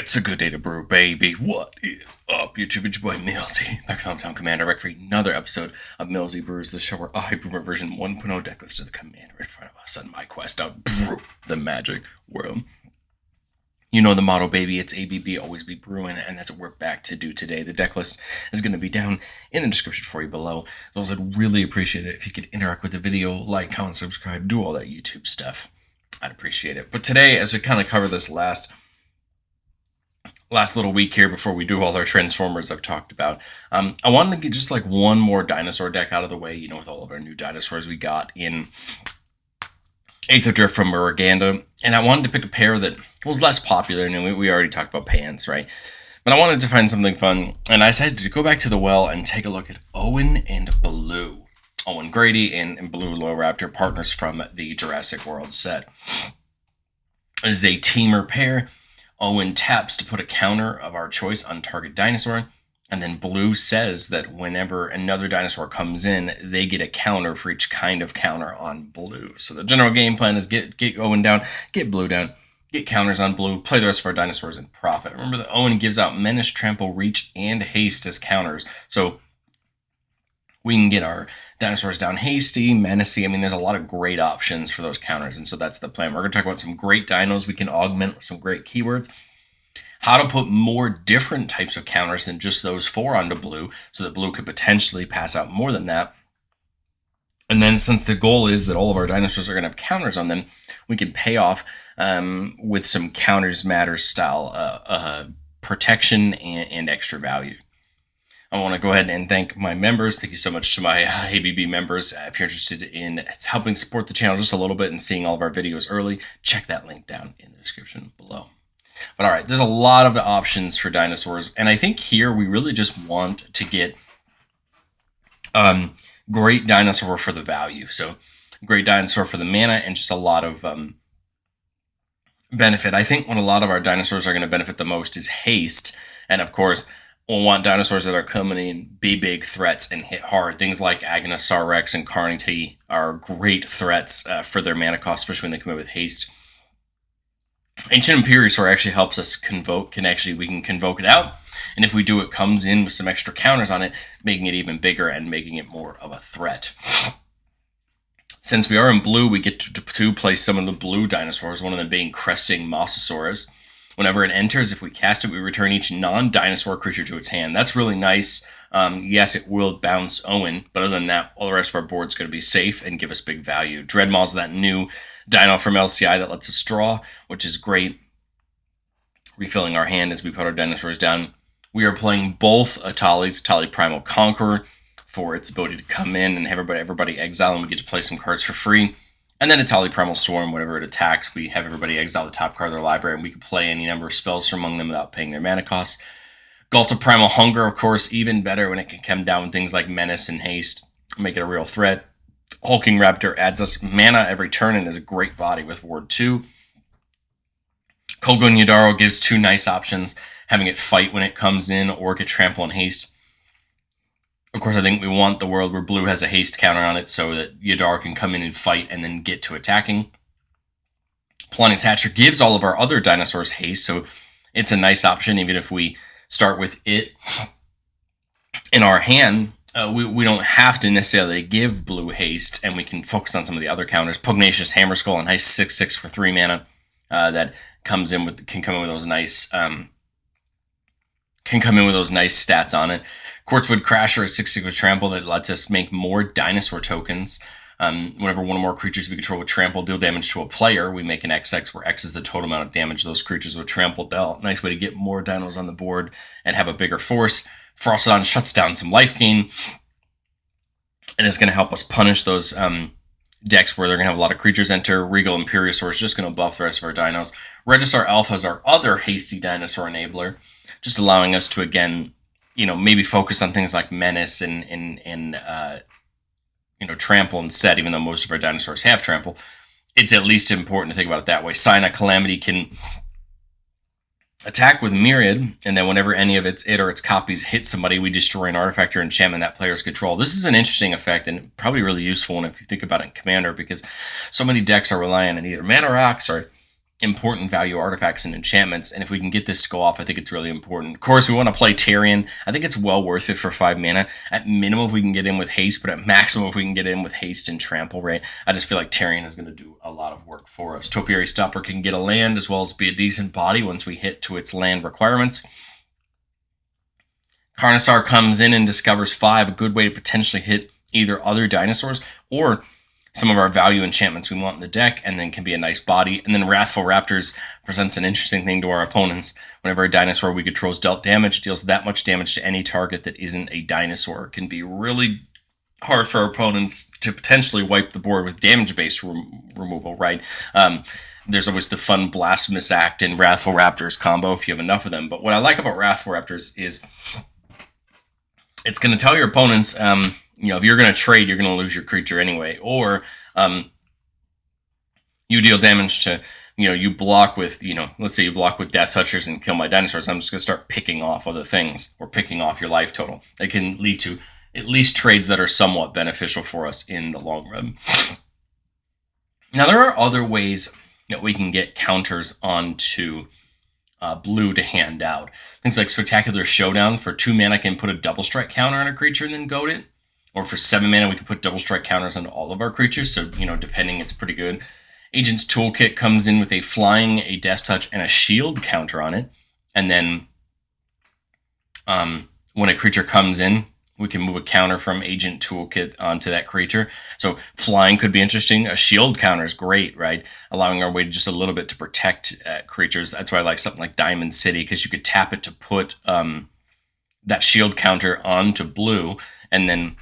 It's a good day to brew, baby. What is up, YouTube? It's your boy Millsy, back from Hometown Commander, back for another episode of Millsy Brews, the show where I brew my version 1.0 deck list of the Commander in front of us on my quest to brew the magic world. You know the motto, baby. It's ABB, always be brewing, and that's what we're back to do today. The deck list is going to be down in the description for you below. So I'd really appreciate it if you could interact with the video, like, comment, subscribe, do all that YouTube stuff. I'd appreciate it. But today, as we kind of cover this last little week here before we do all our Transformers I've talked about, I wanted to get just like one more dinosaur deck out of the way, with all of our new dinosaurs we got in Aether Drift from Uraganda, and I wanted to pick a pair that was less popular, and we already talked about Pants, right? But I wanted to find something fun, and I decided to go back to the well and take a look at Owen and Blue. Owen Grady and Blue Low Raptor, partners from the Jurassic World set. This is a teamer pair. Owen taps to put a counter of our choice on target dinosaur, and then Blue says that whenever another dinosaur comes in, they get a counter for each kind of counter on Blue. So the general game plan is get Owen down, get Blue down, get counters on Blue, play the rest of our dinosaurs and profit. Remember that Owen gives out Menace, Trample, Reach, and Haste as counters, so we can get our dinosaurs down hasty, menacey. I mean, there's a lot of great options for those counters, and so that's the plan. We're going to talk about some great dinos we can augment with some great keywords, how to put more different types of counters than just those four onto Blue, so that Blue could potentially pass out more than that. And then, since the goal is that all of our dinosaurs are going to have counters on them, we can pay off with some counters matter style protection and extra value. I want to go ahead and thank my members. Thank you so much to my ABB members. If you're interested in helping support the channel just a little bit and seeing all of our videos early, check that link down in the description below. But all right, there's a lot of options for dinosaurs, and I think here we really just want to get great dinosaur for the value. So great dinosaur for the mana and just a lot of benefit. I think what a lot of our dinosaurs are going to benefit the most is haste, and of course, we'll want dinosaurs that are coming in, be big threats, and hit hard. Things like Agnosaur Rex and Carnity are great threats for their mana cost, especially when they come in with haste. Ancient Imperiosaur actually helps us convoke, we can convoke it out, and if we do, it comes in with some extra counters on it, making it even bigger and making it more of a threat. Since we are in Blue, we get to play some of the blue dinosaurs, one of them being Cresting Mosasaurus. Whenever it enters, if we cast it, we return each non-dinosaur creature to its hand. That's really nice. Yes, it will bounce Owen, but other than that, all the rest of our board's going to be safe and give us big value. Dreadmaw's that new dino from LCI that lets us draw, which is great. Refilling our hand as we put our dinosaurs down. We are playing both Atali's, Atali Primal Conqueror, for its ability to come in and have everybody exile, and we get to play some cards for free. And then Atali Primal Storm, whenever it attacks, we have everybody exile the top card of their library, and we can play any number of spells from among them without paying their mana costs. Ghalta Primal Hunger, of course, even better when it can come down with things like Menace and Haste, make it a real threat. Hulking Raptor adds us mana every turn and is a great body with Ward 2. Kolgun Yadaro gives two nice options, having it fight when it comes in or get Trample and Haste. Of course, I think we want the world where Blue has a haste counter on it so that Yadar can come in and fight and then get to attacking. Polani's Hatcher gives all of our other dinosaurs haste, so it's a nice option even if we start with it in our hand. We don't have to necessarily give Blue haste, and we can focus on some of the other counters. Pugnacious Hammerskull, a nice 6/6 for 3 mana that can come in with those nice stats on it. Quartzwood Crasher is 6/6 with Trample that lets us make more dinosaur tokens. Whenever one or more creatures we control with Trample deal damage to a player, we make an XX where X is the total amount of damage those creatures with Trample dealt. Nice way to get more dinos on the board and have a bigger force. Frostodon shuts down some life gain, and it's going to help us punish those decks where they're going to have a lot of creatures enter. Regal Imperiosaur is just going to buff the rest of our dinos. Regisaur Alpha is our other hasty dinosaur enabler, just allowing us to, again, maybe focus on things like Menace and Trample instead, even though most of our dinosaurs have Trample. It's at least important to think about it that way. Cyna Calamity can attack with Myriad, and then whenever any of it or its copies hit somebody, we destroy an artifact or enchantment that player's control. This is an interesting effect and probably really useful if you think about it in Commander, because so many decks are relying on either mana rocks or important value artifacts and enchantments, and if we can get this to go off, I think it's really important. Of course, we want to play Tyrion. I think it's well worth it for 5 mana. At minimum, if we can get in with haste, but at maximum, if we can get in with haste and trample, right? I just feel like Tyrion is going to do a lot of work for us. Topiary Stopper can get a land as well as be a decent body once we hit to its land requirements. Carnosaur comes in and discovers 5, a good way to potentially hit either other dinosaurs or some of our value enchantments we want in the deck, and then can be a nice body. And then Wrathful Raptors presents an interesting thing to our opponents. Whenever a dinosaur we control is dealt damage, deals that much damage to any target that isn't a dinosaur. It can be really hard for our opponents to potentially wipe the board with damage-based removal, right? There's always the fun Blasphemous Act and Wrathful Raptors combo if you have enough of them. But what I like about Wrathful Raptors is it's going to tell your opponents, if you're going to trade, you're going to lose your creature anyway. Or you deal damage to, you block with, let's say you block with Death Touchers and kill my dinosaurs. I'm just going to start picking off other things or picking off your life total. It can lead to at least trades that are somewhat beneficial for us in the long run. Now, there are other ways that we can get counters onto blue to hand out. Things like Spectacular Showdown. For 2 mana, can put a double strike counter on a creature and then goad it. Or for 7 mana, we can put double strike counters on all of our creatures. So, depending, it's pretty good. Agent's Toolkit comes in with a flying, a death touch, and a shield counter on it. And then when a creature comes in, we can move a counter from Agent Toolkit onto that creature. So flying could be interesting. A shield counter is great, right? Allowing our way just a little bit to protect creatures. That's why I like something like Diamond City, because you could tap it to put that shield counter onto blue, and then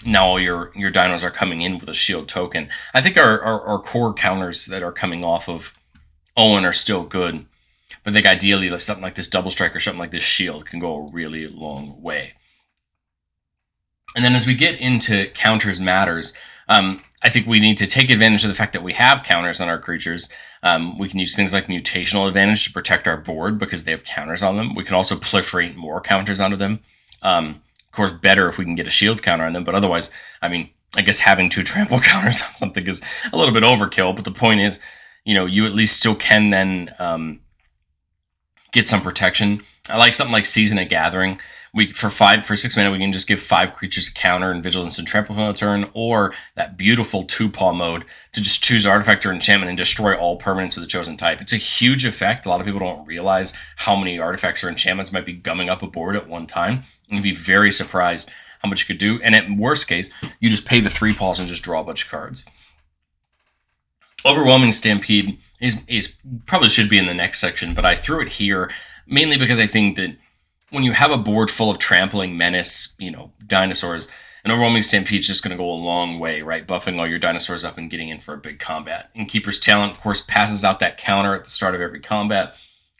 now all your dinos are coming in with a shield token. I think our core counters that are coming off of Owen are still good, but I think ideally something like this double strike or something like this shield can go a really long way. And then as we get into counters matters, I think we need to take advantage of the fact that we have counters on our creatures. We can use things like Mutational Advantage to protect our board because they have counters on them. We can also proliferate more counters onto them. Of course, better if we can get a shield counter on them, but otherwise, I guess having 2 trample counters on something is a little bit overkill, but the point is, you at least still can then get some protection. I like something like Season of Gathering. For 6 mana, we can just give 5 creatures a counter and Vigilance and Trample on the turn, or that beautiful 2-paw mode to just choose Artifact or Enchantment and destroy all permanents of the chosen type. It's a huge effect. A lot of people don't realize how many artifacts or enchantments might be gumming up a board at one time. You'd be very surprised how much you could do. And at worst case, you just pay the 3 paws and just draw a bunch of cards. Overwhelming Stampede is probably should be in the next section, but I threw it here mainly because I think that when you have a board full of trampling menace, dinosaurs, an Overwhelming Stampede is just going to go a long way, right? Buffing all your dinosaurs up and getting in for a big combat. And Keeper's Talent, of course, passes out that counter at the start of every combat.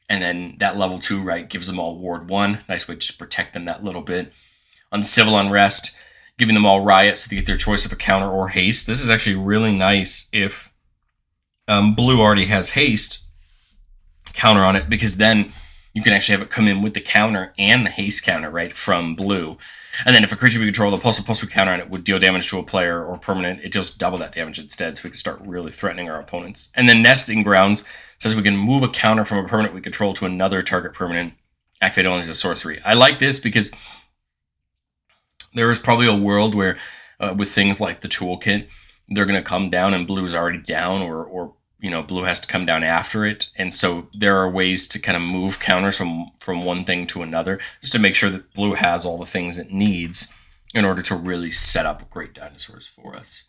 And then that level 2, right, gives them all Ward 1. Nice way to just protect them that little bit. Uncivil Unrest, giving them all Riot so they get their choice of a counter or haste. This is actually really nice if blue already has haste counter on it, because then you can actually have it come in with the counter and the haste counter, right, from blue. And then if a creature we control, the +1/+1 counter on it would deal damage to a player or permanent, it deals double that damage instead, so we can start really threatening our opponents. And then Nesting Grounds says we can move a counter from a permanent we control to another target permanent, activate only as a sorcery. I like this because there is probably a world where, with things like the toolkit, they're going to come down and blue is already down, or blue has to come down after it. And so there are ways to kind of move counters from one thing to another, just to make sure that blue has all the things it needs in order to really set up great dinosaurs for us.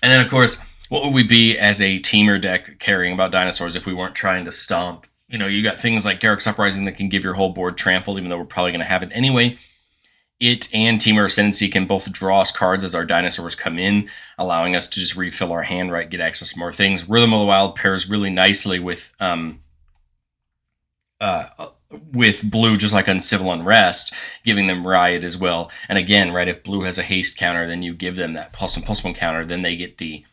And then, of course, what would we be as a teamer deck caring about dinosaurs if we weren't trying to stomp? You got things like Garruk's Uprising that can give your whole board trampled, even though we're probably going to have it anyway. It and Teamer Ascendancy can both draw us cards as our dinosaurs come in, allowing us to just refill our hand, right, get access to more things. Rhythm of the Wild pairs really nicely with blue, just like Uncivil Unrest, giving them Riot as well. And again, right, if blue has a haste counter, then you give them that +1/+1 counter, then they get the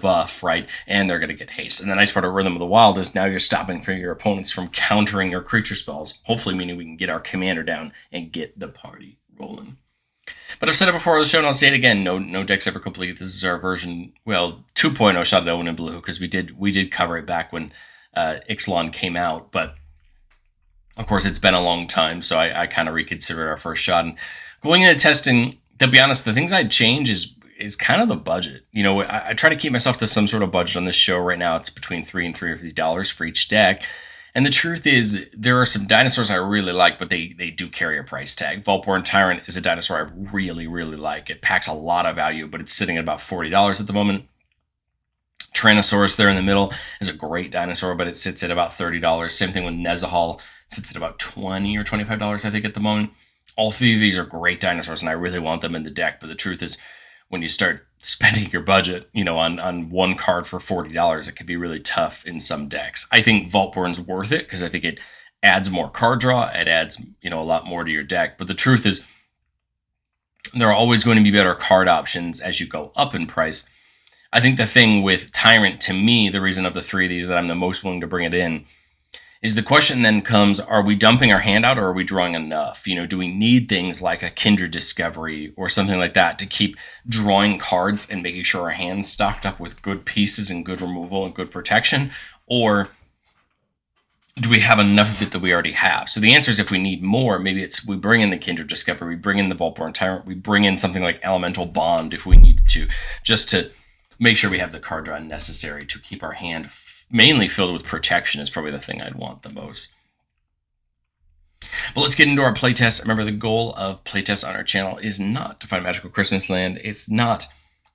buff, right, and they're going to get haste. And the nice part of Rhythm of the Wild is now you're stopping for your opponents from countering your creature spells, hopefully meaning we can get our commander down and get the party rolling. But I've said it before on the show, and I'll say it again. No deck's ever complete. This is our version, well, 2.0 shot at Owen and Blue, because we did cover it back when Ixalan came out. But of course, it's been a long time, so I kind of reconsidered our first shot. And going into testing, to be honest, the things I'd change is kind of the budget. I try to keep myself to some sort of budget on this show. Right now, it's between $3 and $350 for each deck. And the truth is, there are some dinosaurs I really like, but they do carry a price tag. Voltborn Tyrant is a dinosaur I really, really like. It packs a lot of value, but it's sitting at about $40 at the moment. Tyrannosaurus there in the middle is a great dinosaur, but it sits at about $30. Same thing with Nezahal, sits at about $20 or $25, I think, at the moment. All three of these are great dinosaurs, and I really want them in the deck. But the truth is, when you start spending your budget, on one card for $40, it can be really tough in some decks. I think Voltborn's worth it because I think it adds more card draw. It adds, a lot more to your deck. But the truth is, there are always going to be better card options as you go up in price. I think the thing with Tyrant, to me, the reason of the three of these that I'm the most willing to bring it in, is the question then comes, are we dumping our hand out or are we drawing enough? Do we need things like a Kindred Discovery or something like that to keep drawing cards and making sure our hand's stocked up with good pieces and good removal and good protection? Or do we have enough of it that we already have? So the answer is, if we need more, maybe it's we bring in the Kindred Discovery, we bring in the Voltborn Tyrant, we bring in something like Elemental Bond if we need to, just to make sure we have the card draw necessary to keep our hand mainly filled with protection is probably the thing I'd want the most. But let's get into our playtest. Remember, the goal of playtest on our channel is not to find Magical Christmas Land. It's not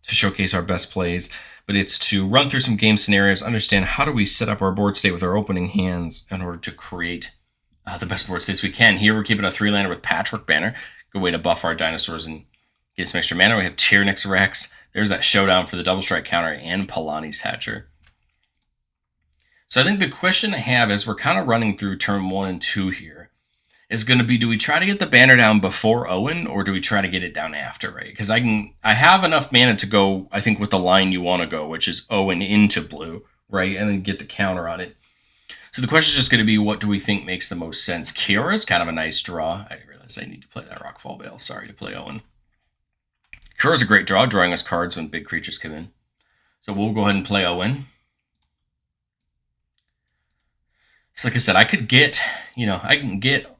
to showcase our best plays, but it's to run through some game scenarios, understand how do we set up our board state with our opening hands in order to create the best board states we can. Here we're keeping a 3-lander with Patchwork Banner. Good way to buff our dinosaurs and get some extra mana. We have Tyrannix Rex. There's that showdown for the double strike counter and Polani's Hatcher. So I think the question I have as we're kind of running through turn 1 and 2 here is going to be, do we try to get the banner down before Owen or do we try to get it down after, right? Because I have enough mana to go, I think, with the line you want to go, which is Owen into blue, right? And then get the counter on it. So the question is just going to be, what do we think makes the most sense? Kiora is kind of a nice draw. I realize I need to play that Rockfall Bale. Sorry to play Owen. Kura's a great draw, drawing us cards when big creatures come in. So we'll go ahead and play Owen. So like I said, I could get, I can get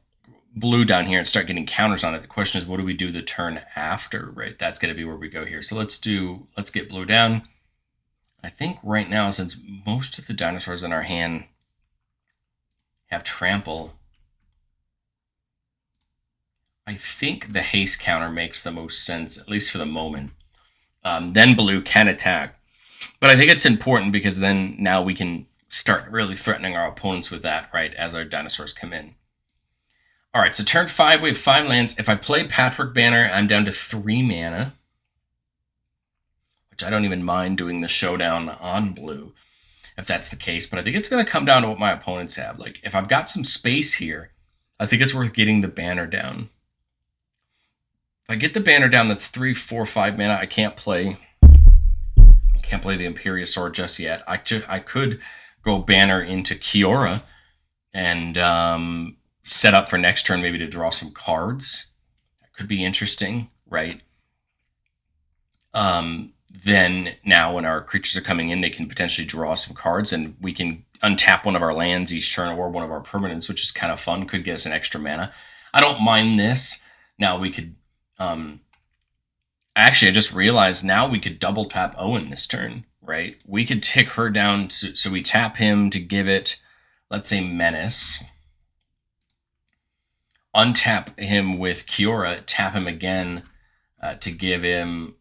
blue down here and start getting counters on it. The question is, what do we do the turn after, right? That's going to be where we go here. So let's get blue down. I think right now, since most of the dinosaurs in our hand have trample, I think the haste counter makes the most sense, at least for the moment. Then blue can attack. But I think it's important because then now we can start really threatening our opponents with that, right, as our dinosaurs come in. All right, so turn 5, we have 5 lands. If I play Patchwork Banner, I'm down to 3 mana, which I don't even mind doing the showdown on blue, if that's the case. But I think it's going to come down to what my opponents have. Like, if I've got some space here, I think it's worth getting the banner down. If I get the banner down, that's 3, 4, 5 mana. I can't play the Imperiosaur just yet. I could go banner into Kiora and set up for next turn maybe to draw some cards. That could be interesting, right? Then now when our creatures are coming in, they can potentially draw some cards and we can untap one of our lands each turn or one of our permanents, which is kind of fun. Could get us an extra mana. I don't mind this. Now we could... Actually, I just realized now we could double tap Owen this turn, right? We could tick her down, so we tap him to give it, let's say, Menace. Untap him with Kiora, tap him again to give him,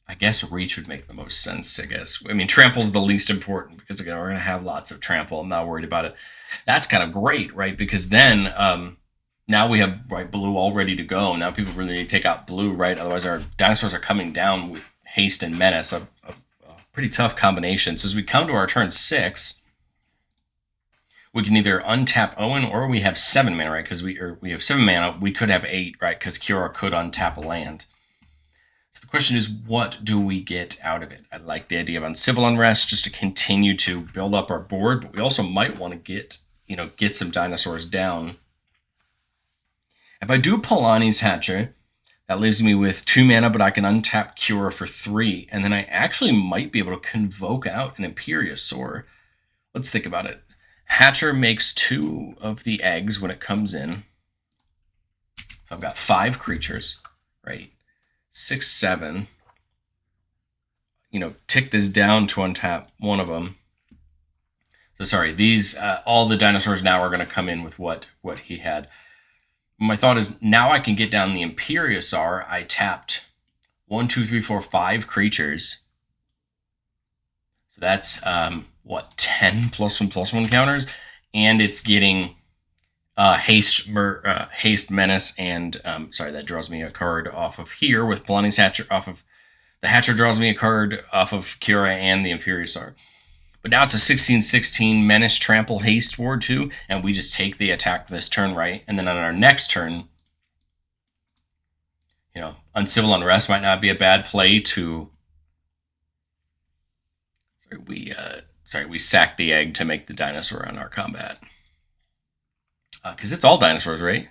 I guess Reach would make the most sense, I guess. I mean, Trample's the least important because, again, we're going to have lots of Trample. I'm not worried about it. That's kind of great, right? Because then... now we have blue all ready to go. Now people really need to take out blue, right? Otherwise our dinosaurs are coming down with haste and menace, a pretty tough combination. So as we come to our turn 6, we can either untap Owen or we have 7 mana, right? Because we have 7 mana. We could have 8, right? Because Kiora could untap a land. So the question is, what do we get out of it? I like the idea of Uncivil Unrest just to continue to build up our board, but we also might want to get some dinosaurs down. If I do Polani's Hatcher, That leaves me with 2 mana, but I can untap Cura for 3, and then I actually might be able to convoke out an Imperiosaur. Let's think about it. Hatcher makes 2 of the eggs when it comes in. So I've got 5 creatures, right? 6, 7. Tick this down to untap one of them. So sorry, these all the dinosaurs now are going to come in with what he had. My thought is now I can get down the Imperiosaur. I tapped 1, 2, 3, 4, 5 creatures. So that's 10 +1/+1 counters, and it's getting haste, menace, and that draws me a card off of here with Blondie's Hatcher. Off of the Hatcher draws me a card off of Cura and the Imperiosaur. But now it's a 16/16 menace, trample, haste ward 2, and we just take the attack this turn, right? And then on our next turn, Uncivil Unrest might not be a bad play to. We sack the egg to make the dinosaur on our combat. Because it's all dinosaurs, right?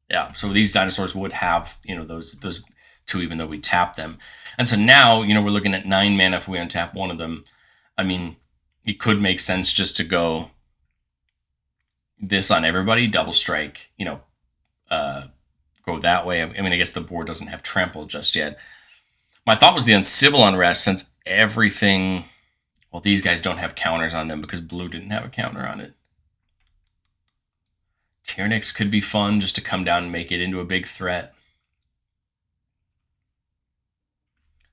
Yeah, so these dinosaurs would have, those 2, even though we tap them. And so now, we're looking at 9 mana if we untap one of them. I mean, it could make sense just to go this on everybody, double strike, go that way. I mean, I guess the board doesn't have trample just yet. My thought was the Uncivil Unrest, since everything, well, these guys don't have counters on them because blue didn't have a counter on it. Tyrannix could be fun just to come down and make it into a big threat.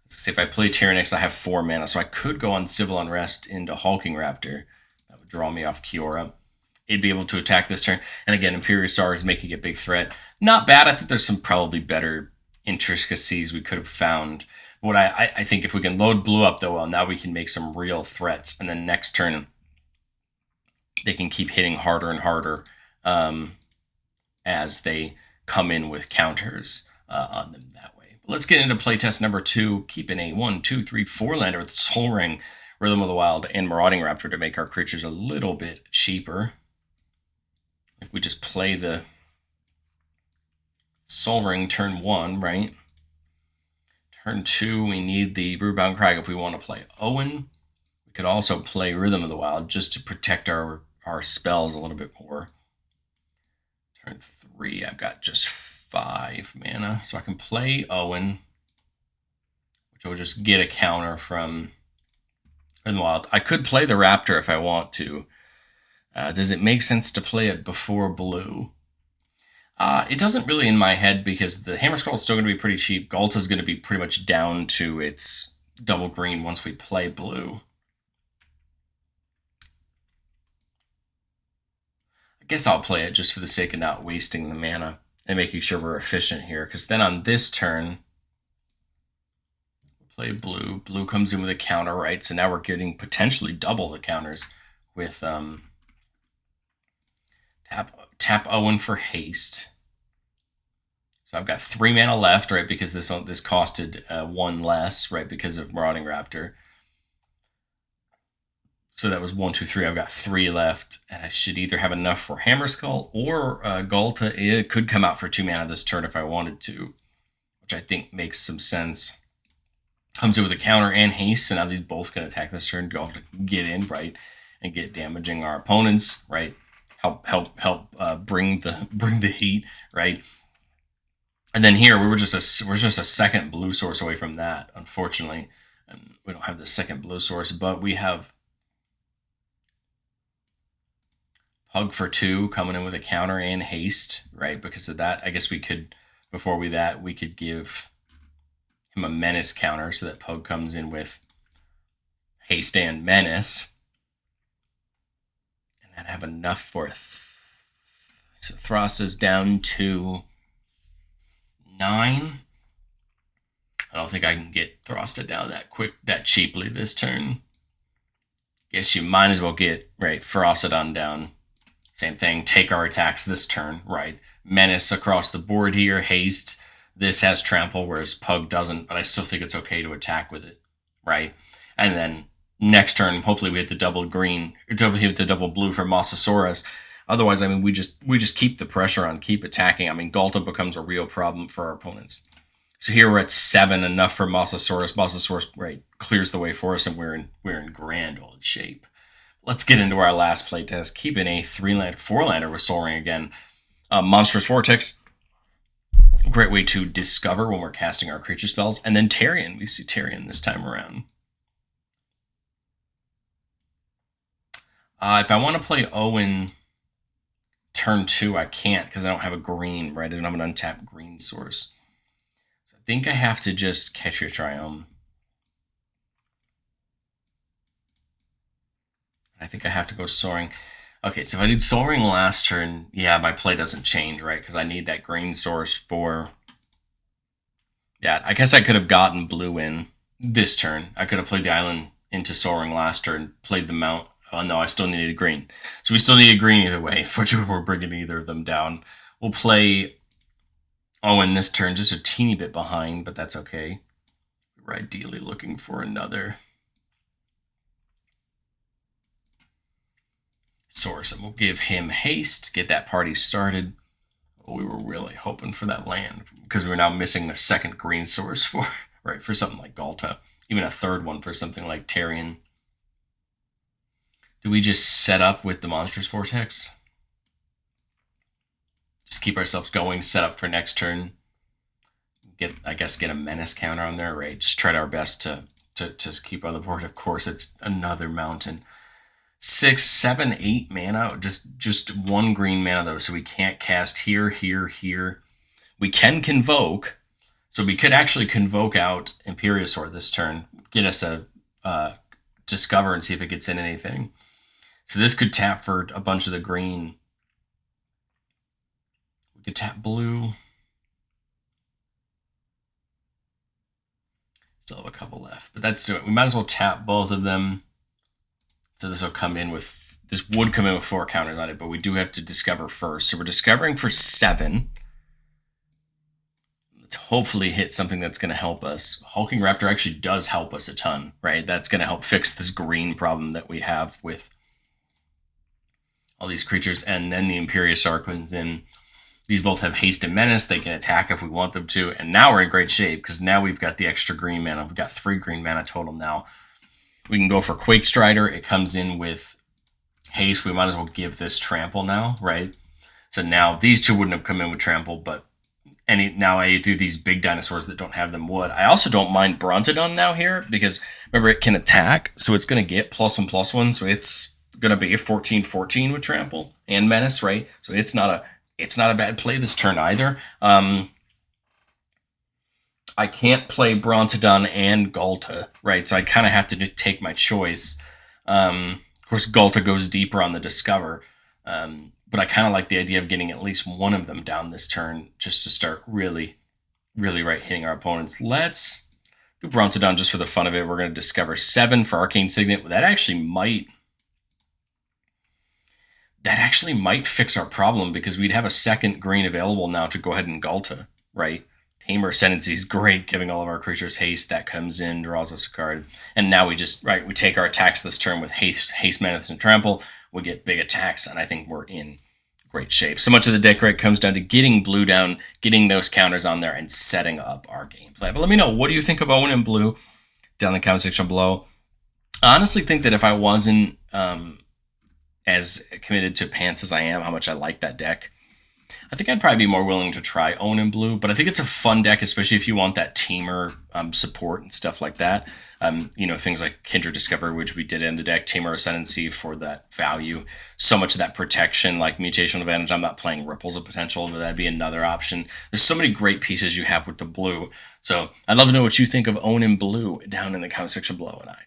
Let's see, if I play Tyrannix, I have 4 mana, so I could go on Civil Unrest into Hulking Raptor. That would draw me off Cura. It'd be able to attack this turn. And again, Imperiosaur is making a big threat. Not bad. I think there's some probably better intricacies we could have found. What I think if we can load blue up, though, well, now we can make some real threats. And then next turn, they can keep hitting harder and harder as they come in with counters on them that way. But let's get into playtest number 2, keeping a 1, 2, 3, 4 lander with Soul Ring, Rhythm of the Wild, and Marauding Raptor to make our creatures a little bit cheaper. If we just play the Soul Ring turn 1, right? Turn 2, we need the Rootbound Crag if we want to play Owen. We could also play Rhythm of the Wild just to protect our spells a little bit more. Turn 3, I've got just 5 mana, so I can play Owen, which will just get a counter from Rhythm of the Wild. I could play the Raptor if I want to. Does it make sense to play it before blue? It doesn't really in my head because the Hammer Skull is still going to be pretty cheap. Galta is going to be pretty much down to its double green once we play blue. I guess I'll play it just for the sake of not wasting the mana and making sure we're efficient here. Because then on this turn, we'll play blue. Blue comes in with a counter, right? So now we're getting potentially double the counters with tap Owen for haste. So I've got 3 mana left, right? Because this costed 1 less, right? Because of Marauding Raptor. So that was 1, 2, 3. I've got 3 left, and I should either have enough for Hammer Skull or Galta. It could come out for 2 mana this turn if I wanted to, which I think makes some sense. Comes in with a counter and haste, so now these both can attack this turn. Galta can get in, right, and get damaging our opponents, right. Help bring the heat, right. And then here we're just a second blue source away from that, unfortunately, and we don't have the second blue source, but we have Pug for 2 coming in with a counter and haste, right? Because of that, I guess we could we could give him a menace counter so that Pug comes in with haste and menace, and that have enough for so Thross is down to 9. I don't think I can get Throsted down that cheaply this turn. Guess you might as well get Frostodon down. Same thing, take our attacks this turn, right? Menace across the board here, haste. This has trample, whereas Pug doesn't, but I still think it's okay to attack with it, right? And then next turn, hopefully we hit the double green, hit the double blue for Mosasaurus. Otherwise, I mean, we just keep the pressure on, keep attacking. I mean, Galta becomes a real problem for our opponents. So here we're at 7, enough for Mosasaurus. Mosasaurus, right, clears the way for us, and we're in grand old shape. Let's get into our last playtest. Keeping a 4-lander with Soaring again. Monstrous Vortex. Great way to discover when we're casting our creature spells. And then Tarion. We see Tarion this time around. If I want to play Owen turn 2, I can't because I don't have a green, right? I don't have an untapped green source. So I think I have to just catch your Triumph. I think I have to go Soaring. Okay, so if I did Soaring last turn, yeah, my play doesn't change, right? Because I need that green source for... Yeah, I guess I could have gotten blue in this turn. I could have played the island into Soaring last turn, played the mount. Oh, no, I still needed a green. So we still need a green either way. Fortunately, we're bringing either of them down. We'll play Owen this turn, just a teeny bit behind, but that's okay. We're ideally looking for another source, and we'll give him haste, get that party started. Oh, we were really hoping for that land because we're now missing a second green source for something like Galta, even a third one for something like Tarion. Do we just set up with the Monstrous Vortex? Just keep ourselves going, set up for next turn. Get a menace counter on there, right? Just try our best to keep on the board. Of course, it's another mountain. 6, 7, 8 mana, just 1 green mana though, so we can't cast here, here, here. We can convoke, so we could actually convoke out Imperiosaur this turn, get us a discover and see if it gets in anything. So this could tap for a bunch of the green. We could tap blue. Still have a couple left, but that's it. We might as well tap both of them. So this would come in with 4 counters on it, but we do have to discover first. So we're discovering for 7. Let's hopefully hit something that's going to help us. Hulking Raptor actually does help us a ton, right? That's going to help fix this green problem that we have with all these creatures. And then the Imperiosaur comes in. These both have haste and menace. They can attack if we want them to. And now we're in great shape because now we've got the extra green mana. We've got 3 green mana total now. We can go for Quake Strider. It comes in with haste. We might as well give this trample now, right? So now these two wouldn't have come in with trample, but now I do these big dinosaurs that don't have them would. I also don't mind Brontodon now here because remember it can attack, so it's going to get +1/+1, so it's going to be a 14/14 with trample and menace, right? So it's not a bad play this turn either. I can't play Brontodon and Galta, right? So I kind of have to take my choice. Of course, Galta goes deeper on the Discover, but I kind of like the idea of getting at least one of them down this turn just to start really, really hitting our opponents. Let's do Brontodon just for the fun of it. We're going to discover 7 for Arcane Signet. That actually might fix our problem because we'd have a second green available now to go ahead and Galta, right? Tamer Ascendancy is great, giving all of our creatures haste. That comes in, draws us a card. And now we take our attacks this turn with haste, menace, and trample. We get big attacks, and I think we're in great shape. So much of the deck comes down to getting blue down, getting those counters on there, and setting up our gameplay. But let me know, what do you think of Owen and Blue down in the comment section below? I honestly think that if I wasn't as committed to Pants as I am, how much I like that deck, I think I'd probably be more willing to try Owen and Blue, but I think it's a fun deck, especially if you want that Tamer support and stuff like that. Things like Kindred Discovery, which we did in the deck, Tamer Ascendancy for that value. So much of that protection, like Mutational Advantage. I'm not playing Ripples of Potential, but that'd be another option. There's so many great pieces you have with the blue. So I'd love to know what you think of Owen and Blue down in the comment section below, and I